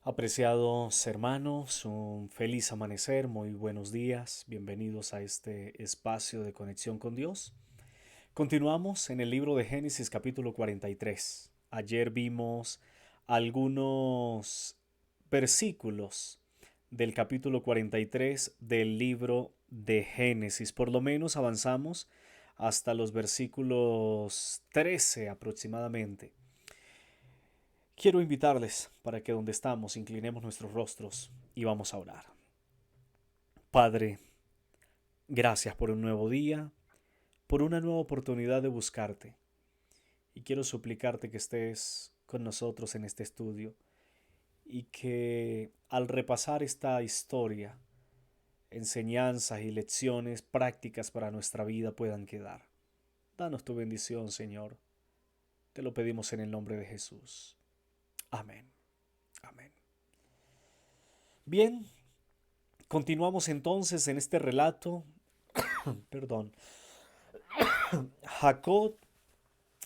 Apreciados hermanos, un feliz amanecer, muy buenos días, bienvenidos a este espacio de conexión con Dios. Continuamos en el libro de Génesis capítulo 43. Ayer vimos algunos versículos del capítulo 43 del libro de Génesis. Por lo menos avanzamos hasta los versículos 13 aproximadamente. Quiero invitarles para que donde estamos inclinemos nuestros rostros y vamos a orar. Padre, gracias por un nuevo día, por una nueva oportunidad de buscarte. Y quiero suplicarte que estés con nosotros en este estudio y que al repasar esta historia, enseñanzas y lecciones prácticas para nuestra vida puedan quedar. Danos tu bendición, Señor. Te lo pedimos en el nombre de Jesús. Amén. Amén. Bien, continuamos entonces en este relato. Perdón. Jacob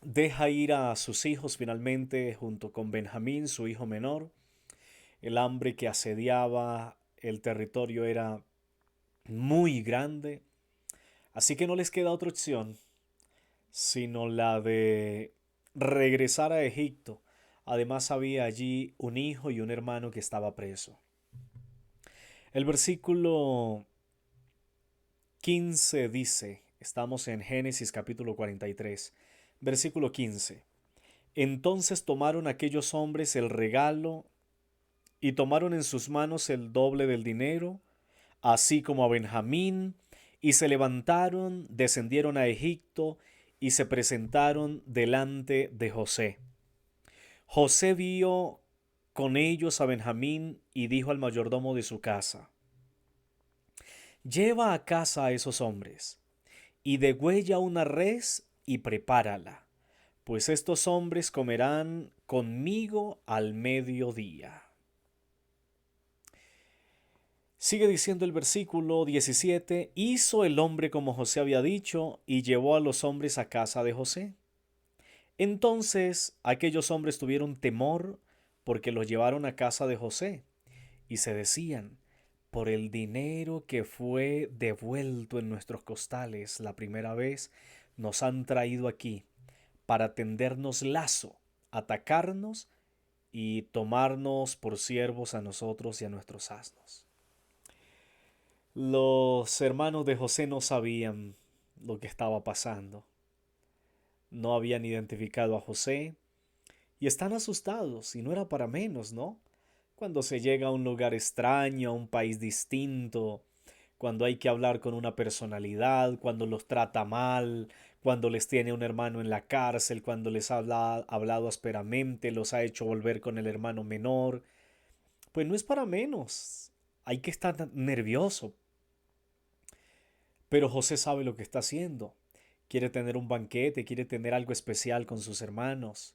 deja ir a sus hijos finalmente junto con Benjamín, su hijo menor. El hambre que asediaba el territorio era muy grande, así que no les queda otra opción sino la de regresar a Egipto. Además había allí un hijo y un hermano que estaba preso. El versículo 15 dice, estamos en Génesis capítulo 43, versículo 15. Entonces tomaron aquellos hombres el regalo y tomaron en sus manos el doble del dinero, así como a Benjamín, y se levantaron, descendieron a Egipto y se presentaron delante de José. José vio con ellos a Benjamín y dijo al mayordomo de su casa, lleva a casa a esos hombres y degüella una res y prepárala, pues estos hombres comerán conmigo al mediodía. Sigue diciendo el versículo 17, hizo el hombre como José había dicho y llevó a los hombres a casa de José. Entonces aquellos hombres tuvieron temor porque los llevaron a casa de José y se decían, por el dinero que fue devuelto en nuestros costales la primera vez, nos han traído aquí para tendernos lazo, atacarnos y tomarnos por siervos a nosotros y a nuestros asnos. Los hermanos de José no sabían lo que estaba pasando. No habían identificado a José y están asustados, y no era para menos, ¿no? Cuando se llega a un lugar extraño, a un país distinto, cuando hay que hablar con una personalidad, cuando los trata mal, cuando les tiene un hermano en la cárcel, cuando les ha hablado ásperamente, los ha hecho volver con el hermano menor, pues no es para menos. Hay que estar nervioso. Pero José sabe lo que está haciendo. Quiere tener un banquete, quiere tener algo especial con sus hermanos.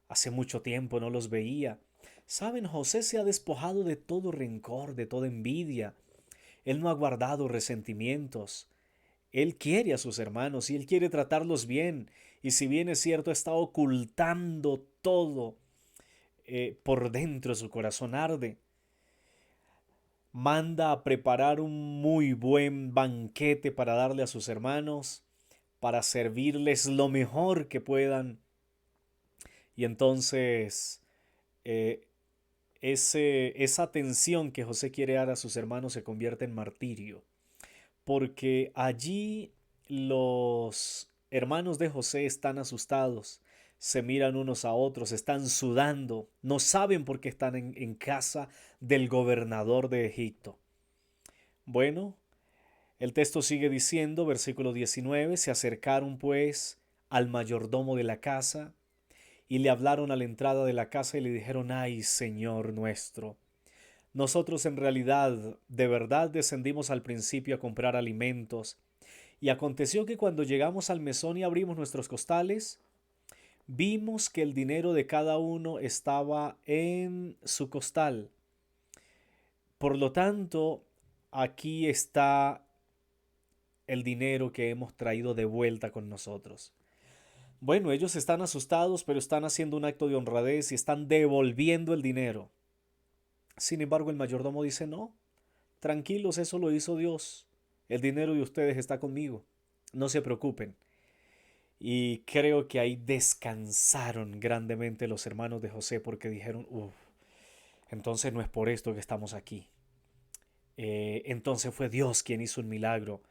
Hace mucho tiempo no los veía. Saben, José se ha despojado de todo rencor, de toda envidia. Él no ha guardado resentimientos. Él quiere a sus hermanos y él quiere tratarlos bien. Y si bien es cierto, está ocultando todo, por dentro su corazón arde. Manda a preparar un muy buen banquete para darle a sus hermanos, para servirles lo mejor que puedan. Y entonces eh, esa atención que José quiere dar a sus hermanos se convierte en martirio, porque allí los hermanos de José están asustados, se miran unos a otros, están sudando, no saben por qué están en casa del gobernador de Egipto. Bueno, el texto sigue diciendo, versículo 19, se acercaron pues al mayordomo de la casa y le hablaron a la entrada de la casa y le dijeron, ay, Señor nuestro, nosotros en realidad de verdad descendimos al principio a comprar alimentos, y aconteció que cuando llegamos al mesón y abrimos nuestros costales, vimos que el dinero de cada uno estaba en su costal. Por lo tanto, aquí está el dinero que hemos traído de vuelta con nosotros. Bueno, ellos están asustados, pero están haciendo un acto de honradez y están devolviendo el dinero. Sin embargo, el mayordomo dice, no, tranquilos, eso lo hizo Dios. El dinero de ustedes está conmigo. No se preocupen. Y creo que ahí descansaron grandemente los hermanos de José porque dijeron, uff, entonces no es por esto que estamos aquí. Entonces fue Dios quien hizo un milagro.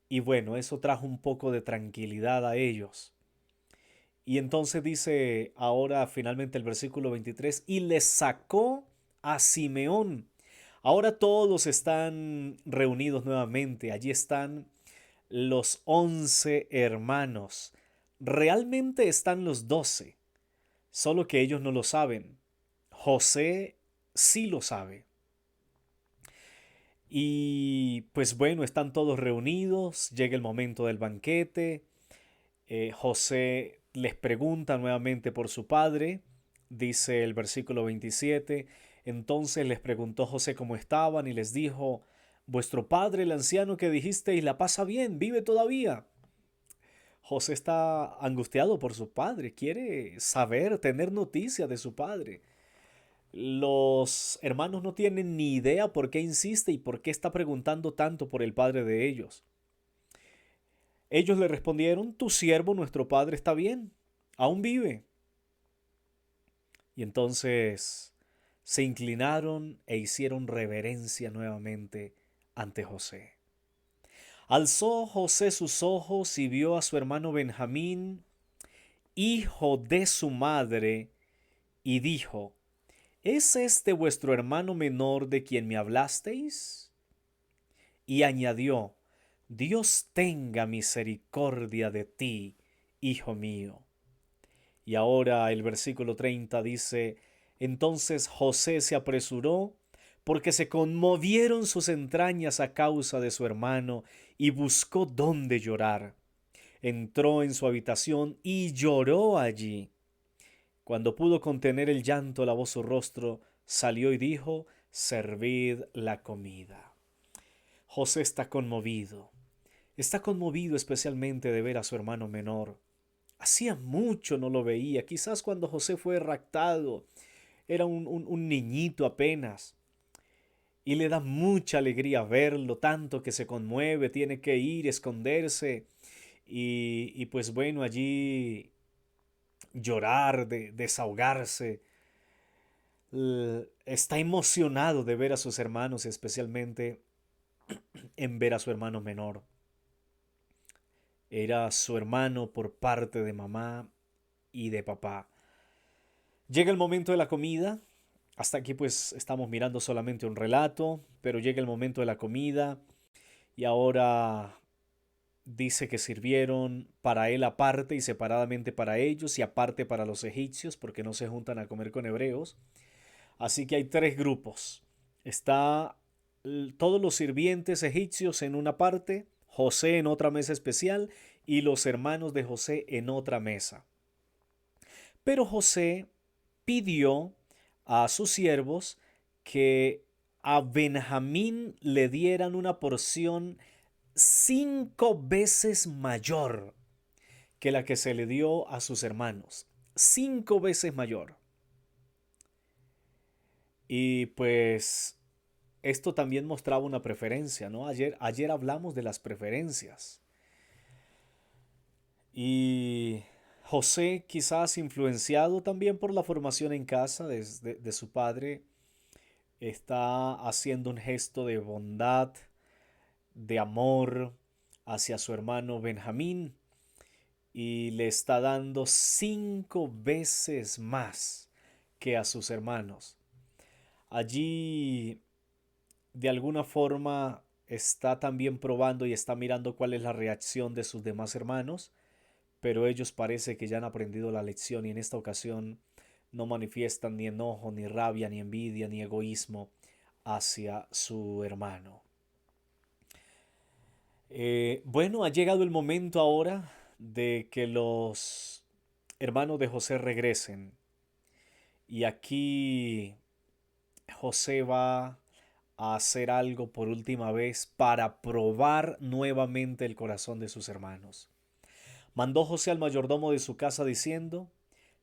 Y bueno, eso trajo un poco de tranquilidad a ellos. Y entonces dice ahora finalmente el versículo 23, y les sacó a Simeón. Ahora todos están reunidos nuevamente. Allí están los 11 hermanos. Realmente están los 12, solo que ellos no lo saben. José sí lo sabe. Y pues bueno, están todos reunidos, llega el momento del banquete. José les pregunta nuevamente por su padre, dice el versículo 27. Entonces les preguntó José cómo estaban y les dijo, vuestro padre, el anciano que dijisteis, la pasa bien, vive todavía. José está angustiado por su padre, quiere saber, tener noticia de su padre. Los hermanos no tienen ni idea por qué insiste y por qué está preguntando tanto por el padre de ellos. Ellos le respondieron, tu siervo, nuestro padre, está bien, aún vive. Y entonces se inclinaron e hicieron reverencia nuevamente ante José. Alzó José sus ojos y vio a su hermano Benjamín, hijo de su madre, y dijo, ¿es este vuestro hermano menor de quien me hablasteis? Y añadió, Dios tenga misericordia de ti, hijo mío. Y ahora el versículo 30 dice, entonces José se apresuró porque se conmovieron sus entrañas a causa de su hermano y buscó dónde llorar. Entró en su habitación y lloró allí. Cuando pudo contener el llanto, lavó su rostro, salió y dijo, servid la comida. José está conmovido especialmente de ver a su hermano menor. Hacía mucho no lo veía, quizás cuando José fue raptado, era un niñito apenas. Y le da mucha alegría verlo, tanto que se conmueve, tiene que ir, esconderse y pues bueno, allí llorar, desahogarse. Está emocionado de ver a sus hermanos, especialmente en ver a su hermano menor. Era su hermano por parte de mamá y de papá. Llega el momento de la comida. Hasta aquí pues estamos mirando solamente un relato, pero llega el momento de la comida y ahora dice que sirvieron para él aparte y separadamente para ellos y aparte para los egipcios porque no se juntan a comer con hebreos. Así que hay tres grupos. Está todos los sirvientes egipcios en una parte, José en otra mesa especial y los hermanos de José en otra mesa. Pero José pidió a sus siervos que a Benjamín le dieran una porción 5 veces mayor que la que se le dio a sus hermanos. 5 veces mayor. Y pues esto también mostraba una preferencia, ¿no? Ayer hablamos de las preferencias. Y José, quizás influenciado también por la formación en casa de su padre, está haciendo un gesto de bondad, de amor hacia su hermano Benjamín y le está dando 5 veces más que a sus hermanos. Allí, de alguna forma, está también probando y está mirando cuál es la reacción de sus demás hermanos, pero ellos parece que ya han aprendido la lección y en esta ocasión no manifiestan ni enojo, ni rabia, ni envidia, ni egoísmo hacia su hermano. Bueno, ha llegado el momento ahora de que los hermanos de José regresen. Y aquí José va a hacer algo por última vez para probar nuevamente el corazón de sus hermanos. Mandó José al mayordomo de su casa diciendo,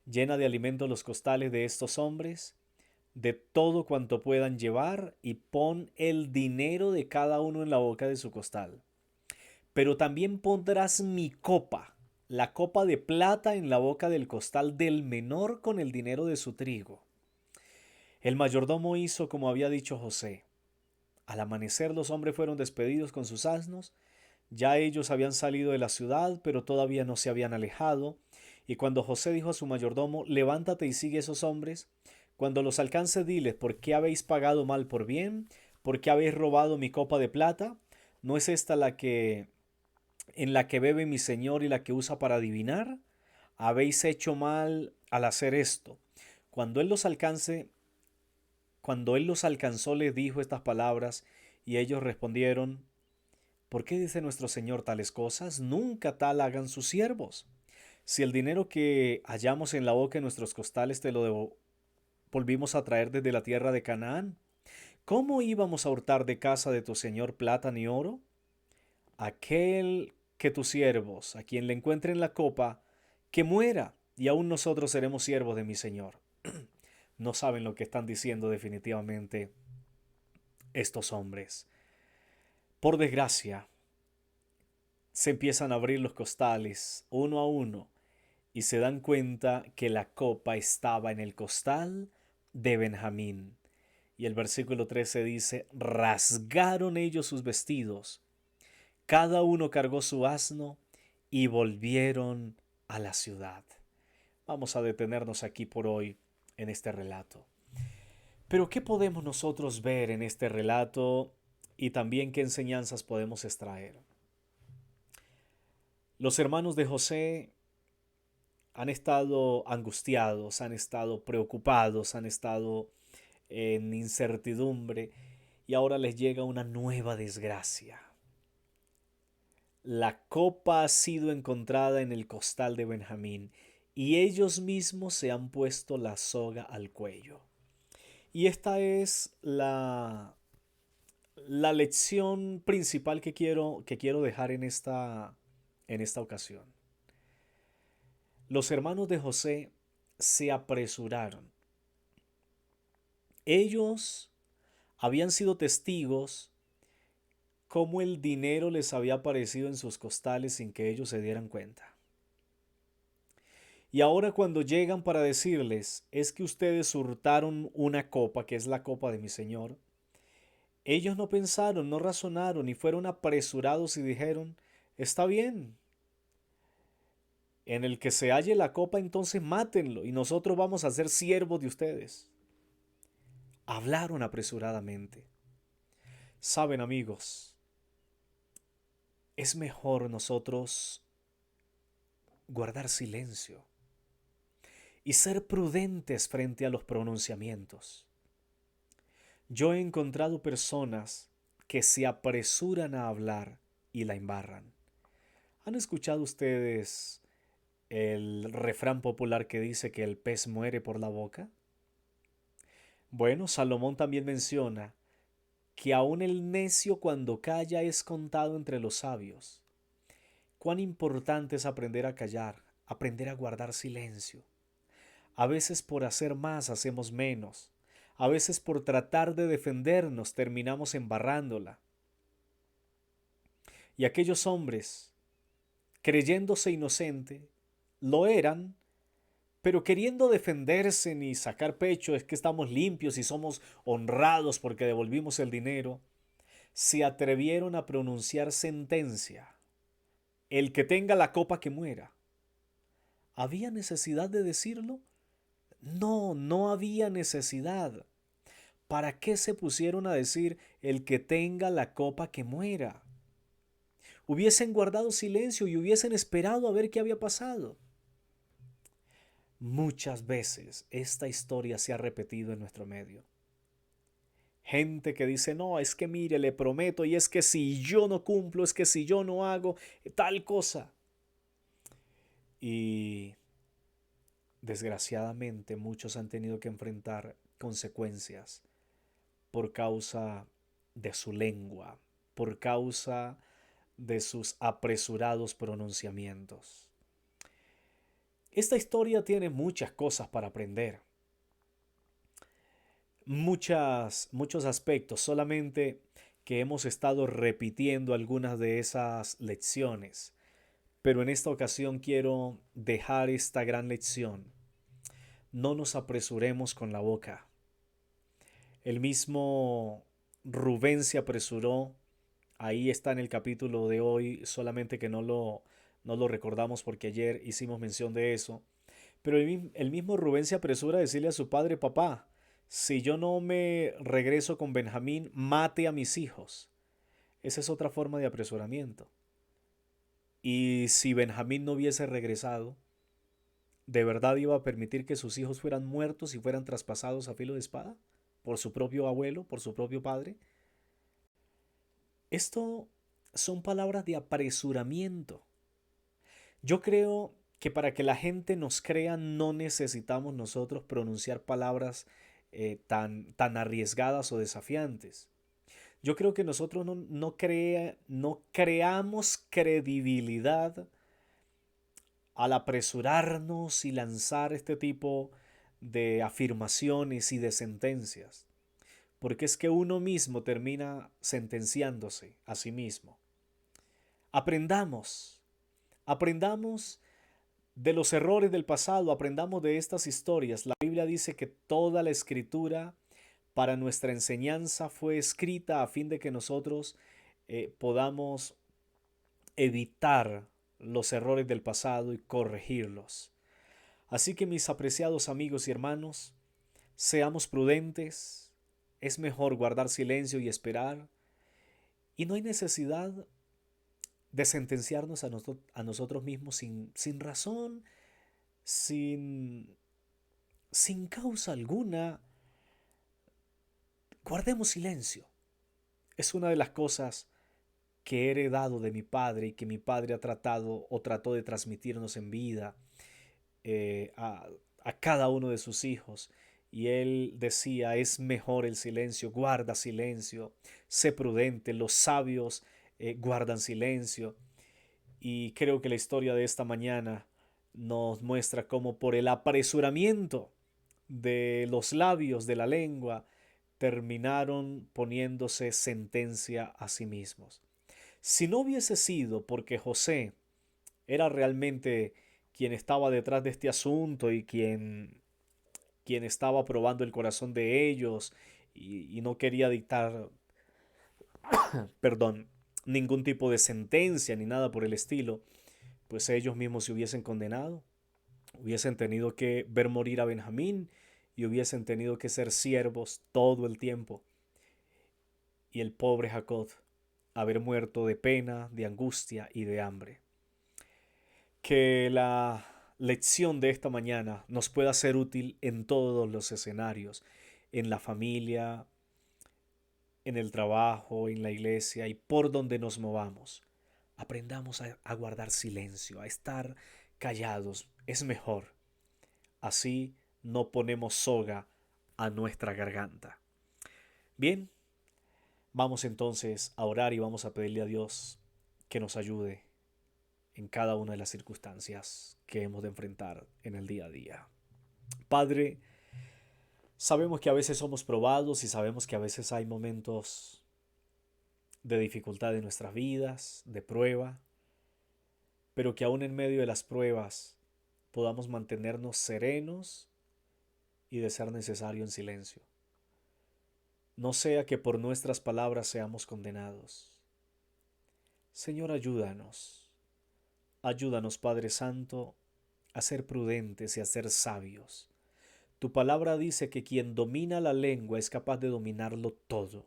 llena de alimento los costales de estos hombres, de todo cuanto puedan llevar y pon el dinero de cada uno en la boca de su costal. Pero también pondrás mi copa, la copa de plata en la boca del costal del menor con el dinero de su trigo. El mayordomo hizo como había dicho José. Al amanecer los hombres fueron despedidos con sus asnos. Ya ellos habían salido de la ciudad, pero todavía no se habían alejado. Y cuando José dijo a su mayordomo, levántate y sigue a esos hombres, cuando los alcance diles, ¿por qué habéis pagado mal por bien? ¿Por qué habéis robado mi copa de plata? ¿No es esta la que en la que bebe mi señor y la que usa para adivinar? Habéis hecho mal al hacer esto. Cuando él los alcance, cuando él los alcanzó, les dijo estas palabras, y ellos respondieron, ¿por qué dice nuestro señor tales cosas? Nunca tal hagan sus siervos. Si el dinero que hallamos en la boca de nuestros costales te lo volvimos a traer desde la tierra de Canaán, ¿cómo íbamos a hurtar de casa de tu señor plata ni oro? Aquel que tus siervos, a quien le encuentren la copa, que muera, y aún nosotros seremos siervos de mi señor. No saben lo que están diciendo definitivamente estos hombres. Por desgracia, se empiezan a abrir los costales uno a uno y se dan cuenta que la copa estaba en el costal de Benjamín. Y el versículo 13 dice, rasgaron ellos sus vestidos, cada uno cargó su asno y volvieron a la ciudad. Vamos a detenernos aquí por hoy en este relato. Pero ¿qué podemos nosotros ver en este relato y también qué enseñanzas podemos extraer? Los hermanos de José han estado angustiados, han estado preocupados, han estado en incertidumbre y ahora les llega una nueva desgracia. La copa ha sido encontrada en el costal de Benjamín y ellos mismos se han puesto la soga al cuello. Y esta es la lección principal que quiero dejar en esta ocasión. Los hermanos de José se apresuraron. Ellos habían sido testigos cómo el dinero les había aparecido en sus costales sin que ellos se dieran cuenta. Y ahora cuando llegan para decirles, es que ustedes hurtaron una copa, que es la copa de mi Señor, ellos no pensaron, no razonaron y fueron apresurados y dijeron, está bien, en el que se halle la copa entonces mátenlo y nosotros vamos a ser siervos de ustedes. Hablaron apresuradamente. Saben, amigos, es mejor nosotros guardar silencio y ser prudentes frente a los pronunciamientos. Yo he encontrado personas que se apresuran a hablar y la embarran. ¿Han escuchado ustedes el refrán popular que dice que el pez muere por la boca? Bueno, Salomón también menciona que aun el necio cuando calla es contado entre los sabios. Cuán importante es aprender a callar, aprender a guardar silencio. A veces por hacer más hacemos menos. A veces por tratar de defendernos terminamos embarrándola. Y aquellos hombres, creyéndose inocente, lo eran, pero queriendo defenderse ni sacar pecho, es que estamos limpios y somos honrados porque devolvimos el dinero, se atrevieron a pronunciar sentencia. El que tenga la copa que muera. ¿Había necesidad de decirlo? No, no había necesidad. ¿Para qué se pusieron a decir el que tenga la copa que muera? Hubiesen guardado silencio y hubiesen esperado a ver qué había pasado. Muchas veces esta historia se ha repetido en nuestro medio. Gente que dice, no, es que mire, le prometo, y es que si yo no cumplo, es que si yo no hago tal cosa. Y desgraciadamente muchos han tenido que enfrentar consecuencias por causa de su lengua, por causa de sus apresurados pronunciamientos. Esta historia tiene muchas cosas para aprender. muchos aspectos, solamente que hemos estado repitiendo algunas de esas lecciones. Pero en esta ocasión quiero dejar esta gran lección. No nos apresuremos con la boca. El mismo Rubén se apresuró. Ahí está en el capítulo de hoy, solamente que no lo recordamos porque ayer hicimos mención de eso. Pero el mismo Rubén se apresura a decirle a su padre: papá, si yo no me regreso con Benjamín, mate a mis hijos. Esa es otra forma de apresuramiento. Y si Benjamín no hubiese regresado, ¿de verdad iba a permitir que sus hijos fueran muertos y fueran traspasados a filo de espada? ¿Por su propio abuelo, por su propio padre? Esto son palabras de apresuramiento. Yo creo que para que la gente nos crea no necesitamos nosotros pronunciar palabras tan arriesgadas o desafiantes. Yo creo que nosotros no creamos credibilidad al apresurarnos y lanzar este tipo de afirmaciones y de sentencias, porque es que uno mismo termina sentenciándose a sí mismo. Aprendamos, aprendamos de los errores del pasado, aprendamos de estas historias. La Biblia dice que toda la escritura para nuestra enseñanza fue escrita a fin de que nosotros podamos evitar los errores del pasado y corregirlos. Así que mis apreciados amigos y hermanos, seamos prudentes, es mejor guardar silencio y esperar, y no hay necesidad de sentenciarnos a nosotros mismos sin razón, sin, sin causa alguna. Guardemos silencio. Es una de las cosas que he heredado de mi padre y que mi padre ha tratado o trató de transmitirnos en vida eh, a, a cada uno de sus hijos. Y él decía: es mejor el silencio, guarda silencio, sé prudente, los sabios guardan silencio. Y creo que la historia de esta mañana nos muestra cómo por el apresuramiento de los labios, de la lengua, terminaron poniéndose sentencia a sí mismos. Si no hubiese sido porque José era realmente quien estaba detrás de este asunto y quien estaba probando el corazón de ellos y no quería dictar, perdón, ningún tipo de sentencia ni nada por el estilo, pues ellos mismos se hubiesen condenado, hubiesen tenido que ver morir a Benjamín y hubiesen tenido que ser siervos todo el tiempo. Y el pobre Jacob haber muerto de pena, de angustia y de hambre. Que la lección de esta mañana nos pueda ser útil en todos los escenarios, en la familia, en el trabajo, en la iglesia y por donde nos movamos. Aprendamos a guardar silencio, a estar callados. Es mejor. Así no ponemos soga a nuestra garganta. Bien, vamos entonces a orar y vamos a pedirle a Dios que nos ayude en cada una de las circunstancias que hemos de enfrentar en el día a día. Padre, sabemos que a veces somos probados y sabemos que a veces hay momentos de dificultad en nuestras vidas, de prueba, pero que aún en medio de las pruebas podamos mantenernos serenos y, de ser necesario, en silencio. No sea que por nuestras palabras seamos condenados. Señor, ayúdanos. Ayúdanos, Padre Santo, a ser prudentes y a ser sabios. Tu palabra dice que quien domina la lengua es capaz de dominarlo todo.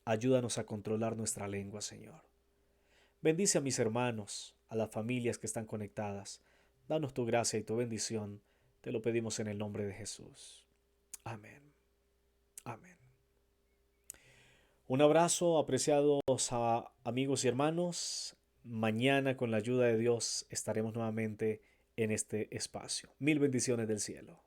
Ayúdanos a controlar nuestra lengua, Señor. Bendice a mis hermanos, a las familias que están conectadas. Danos tu gracia y tu bendición. Te lo pedimos en el nombre de Jesús. Amén. Amén. Un abrazo, apreciados amigos y hermanos. Mañana, con la ayuda de Dios, estaremos nuevamente en este espacio. Mil bendiciones del cielo.